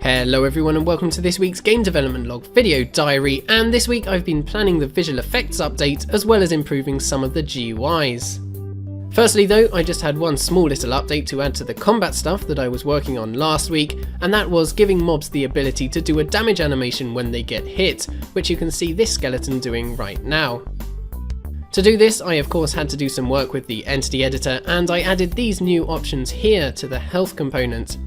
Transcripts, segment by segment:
Hello everyone and welcome to this week's game development log video diary, and this week I've been planning the visual effects update as well as improving some of the GUIs. Firstly though, I just had one small little update to add to the combat stuff that I was working on last week, and that was giving mobs the ability to do a damage animation when they get hit, which you can see this skeleton doing right now. To do this, I of course had to do some work with the entity editor, and I added these new options here to the health component.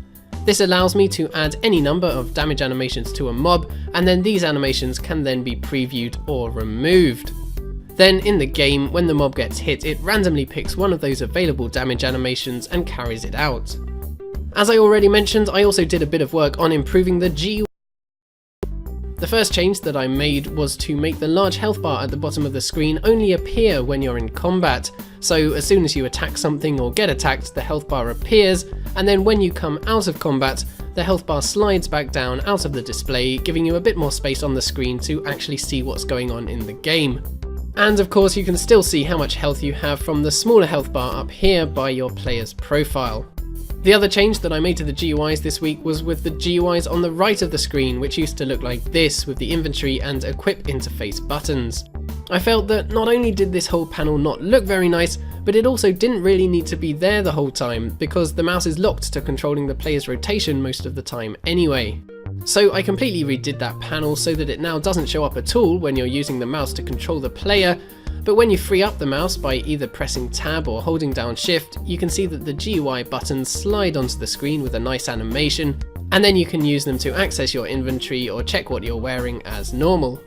This allows me to add any number of damage animations to a mob, and then these animations can then be previewed or removed. Then in the game, when the mob gets hit, it randomly picks one of those available damage animations and carries it out. As I already mentioned, I also did a bit of work on improving the GUI. The first change that I made was to make the large health bar at the bottom of the screen only appear when you're in combat. So as soon as you attack something or get attacked, the health bar appears, and then when you come out of combat, the health bar slides back down out of the display, giving you a bit more space on the screen to actually see what's going on in the game. And of course you can still see how much health you have from the smaller health bar up here by your player's profile. The other change that I made to the GUIs this week was with the GUIs on the right of the screen, which used to look like this with the inventory and equip interface buttons. I felt that not only did this whole panel not look very nice, but it also didn't really need to be there the whole time, because the mouse is locked to controlling the player's rotation most of the time anyway. So I completely redid that panel so that it now doesn't show up at all when you're using the mouse to control the player, but when you free up the mouse by either pressing tab or holding down shift, you can see that the GUI buttons slide onto the screen with a nice animation, and then you can use them to access your inventory or check what you're wearing as normal.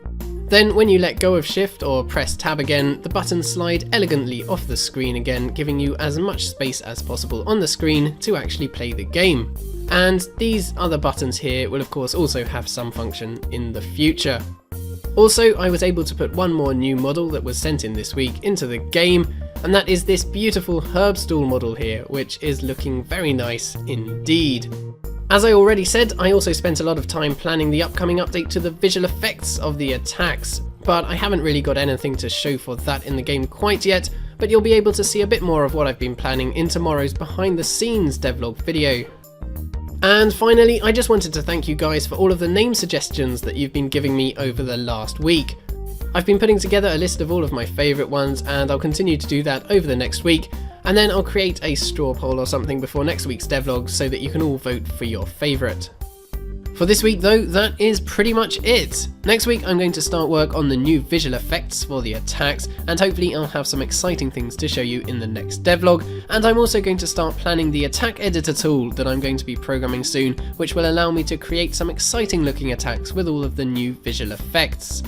Then when you let go of shift or press tab again, the buttons slide elegantly off the screen again, giving you as much space as possible on the screen to actually play the game. And these other buttons here will of course also have some function in the future. Also, I was able to put one more new model that was sent in this week into the game, and that is this beautiful herb stool model here, which is looking very nice indeed. As I already said, I also spent a lot of time planning the upcoming update to the visual effects of the attacks, but I haven't really got anything to show for that in the game quite yet, but you'll be able to see a bit more of what I've been planning in tomorrow's behind the scenes devlog video. And finally, I just wanted to thank you guys for all of the name suggestions that you've been giving me over the last week. I've been putting together a list of all of my favourite ones, and I'll continue to do that over the next week, and then I'll create a straw poll or something before next week's devlog so that you can all vote for your favourite. For this week though, that is pretty much it. Next week I'm going to start work on the new visual effects for the attacks, and hopefully I'll have some exciting things to show you in the next devlog, and I'm also going to start planning the attack editor tool that I'm going to be programming soon, which will allow me to create some exciting looking attacks with all of the new visual effects.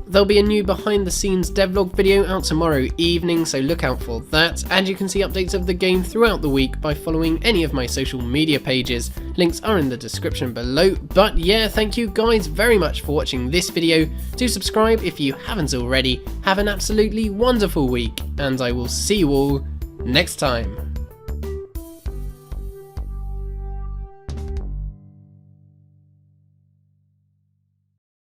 There'll be a new behind the scenes devlog video out tomorrow evening, so look out for that, and you can see updates of the game throughout the week by following any of my social media pages. Links are in the description below. But yeah, thank you guys very much for watching this video. Do subscribe if you haven't already. Have an absolutely wonderful week, and I will see you all next time.